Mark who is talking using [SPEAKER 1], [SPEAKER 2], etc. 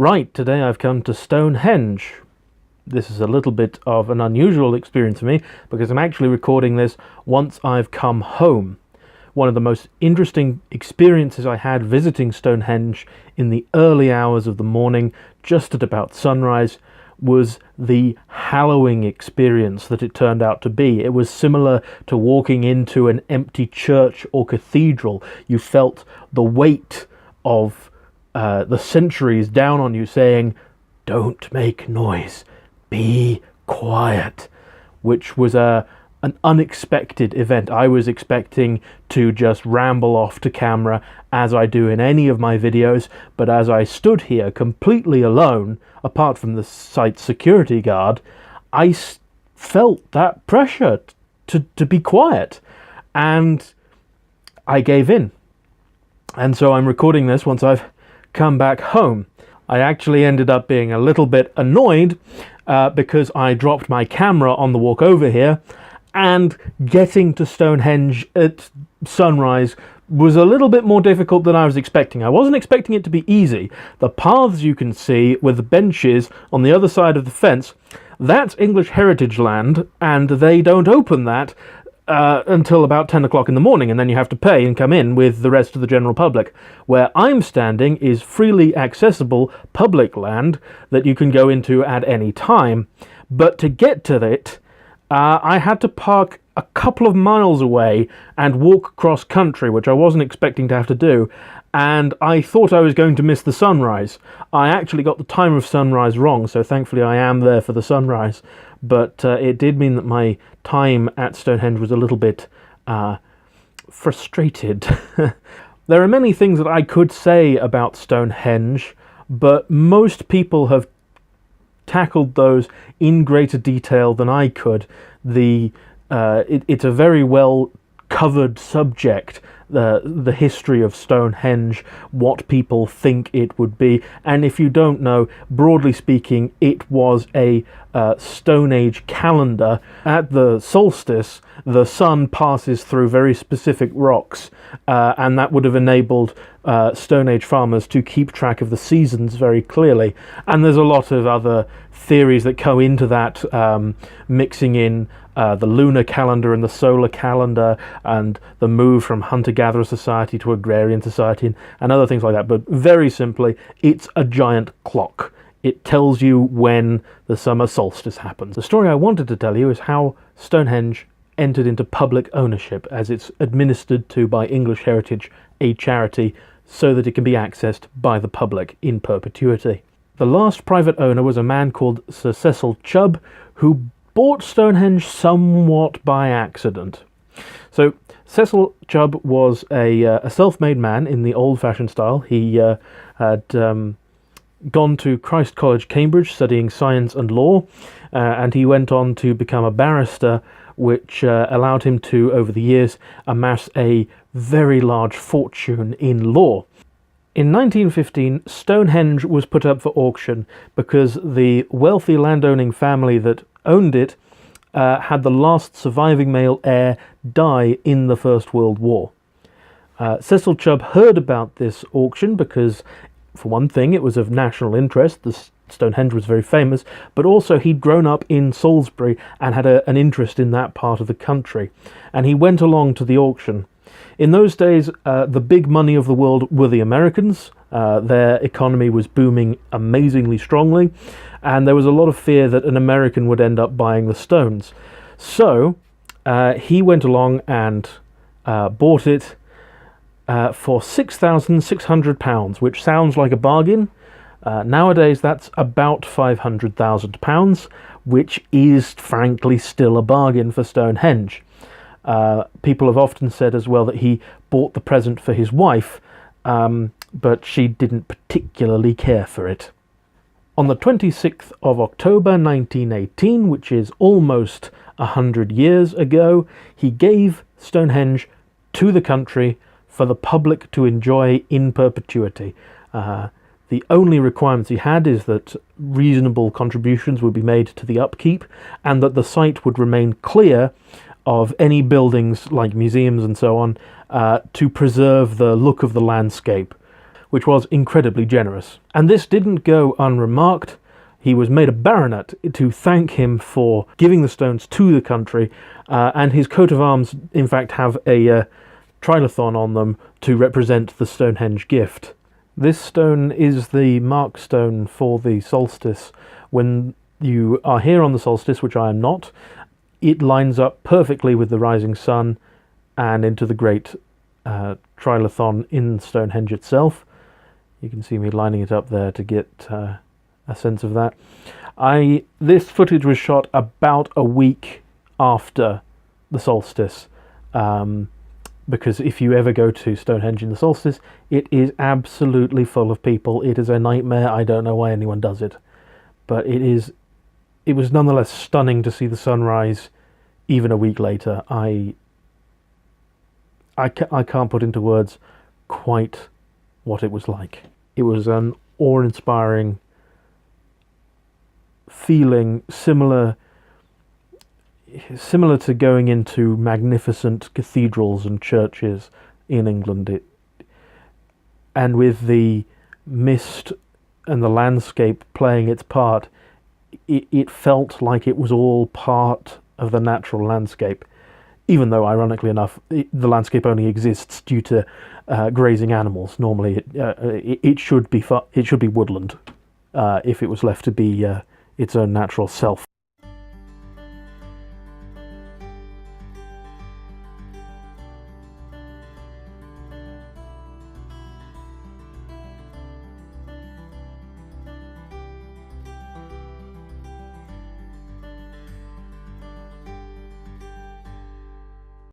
[SPEAKER 1] Right, today I've come to Stonehenge. This is a little bit of an unusual experience for me because I'm actually recording this once I've come home. One of the most interesting experiences I had visiting Stonehenge in the early hours of the morning, just at about sunrise, was the hallowing experience that it turned out to be. It was similar to walking into an empty church or cathedral. You felt the weight of the centuries down on you saying, "Don't make noise, be quiet," which was an unexpected event. I was expecting to just ramble off to camera as I do in any of my videos, but as I stood here completely alone, apart from the site security guard, I felt that pressure to be quiet, and I gave in. And so I'm recording this once I've come back home. I actually ended up being a little bit annoyed because I dropped my camera on the walk over here, and getting to Stonehenge at sunrise was a little bit more difficult than I was expecting. I wasn't expecting it to be easy. The paths you can see with the benches on the other side of the fence, that's English heritage land, and they don't open that until about 10 o'clock in the morning, and then you have to pay and come in with the rest of the general public. Where I'm standing is freely accessible public land that you can go into at any time, but to get to it, I had to park a couple of miles away and walk cross country, which I wasn't expecting to have to do, and I thought I was going to miss the sunrise. I actually got the time of sunrise wrong, so thankfully I am there for the sunrise. But it did mean that my time at Stonehenge was a little bit frustrated. There are many things that I could say about Stonehenge, but most people have tackled those in greater detail than I could. It's a very well covered subject, the history of Stonehenge, what people think it would be, and if you don't know, broadly speaking, it was a Stone Age calendar. At the solstice, the sun passes through very specific rocks, and that would have enabled Stone Age farmers to keep track of the seasons very clearly. And there's a lot of other theories that go into that, mixing in the lunar calendar and the solar calendar, and the move from hunter-gatherer society to agrarian society, and other things like that. But very simply, it's a giant clock. It tells you when the summer solstice happens. The story I wanted to tell you is how Stonehenge entered into public ownership, as it's administered to by English Heritage, a charity, so that it can be accessed by the public in perpetuity. The last private owner was a man called Sir Cecil Chubb, who bought Stonehenge somewhat by accident. So Cecil Chubb was a self-made man in the old-fashioned style. He had gone to Christ College, Cambridge, studying science and law, and he went on to become a barrister, which allowed him to, over the years, amass a very large fortune in law. In 1915, Stonehenge was put up for auction because the wealthy landowning family that owned it had the last surviving male heir die in the First World War. Cecil Chubb heard about this auction because, for one thing, it was of national interest. The Stonehenge was very famous, but also he'd grown up in Salisbury and had an interest in that part of the country, and he went along to the auction. In those days, the big money of the world were the Americans. Their economy was booming amazingly strongly, and there was a lot of fear that an American would end up buying the stones. So he went along and bought it for £6,600, which sounds like a bargain. Nowadays, that's about £500,000, which is frankly still a bargain for Stonehenge. People have often said as well that he bought the present for his wife, but she didn't particularly care for it. On the 26th of October 1918, which is almost 100 years ago, he gave Stonehenge to the country for the public to enjoy in perpetuity. The only requirements he had is that reasonable contributions would be made to the upkeep, and that the site would remain clear of any buildings like museums and so on, to preserve the look of the landscape. which was incredibly generous. And this didn't go unremarked. He was made a baronet to thank him for giving the stones to the country, and his coat of arms, in fact, have a trilithon on them to represent the Stonehenge gift. This stone is the mark stone for the solstice. When you are here on the solstice, which I am not, it lines up perfectly with the rising sun and into the great trilithon in Stonehenge itself. You can see me lining it up there to get a sense of that. This footage was shot about a week after the solstice, because if you ever go to Stonehenge in the solstice, it is absolutely full of people. It is a nightmare. I don't know why anyone does it, but it was nonetheless stunning to see the sunrise even a week later. I can't put into words quite what it was like. It was an awe-inspiring feeling, similar to going into magnificent cathedrals and churches in England. And with the mist and the landscape playing its part, it felt like it was all part of the natural landscape, even though, ironically enough, the landscape only exists due to grazing animals. Normally, it should be woodland if it was left to be its own natural self.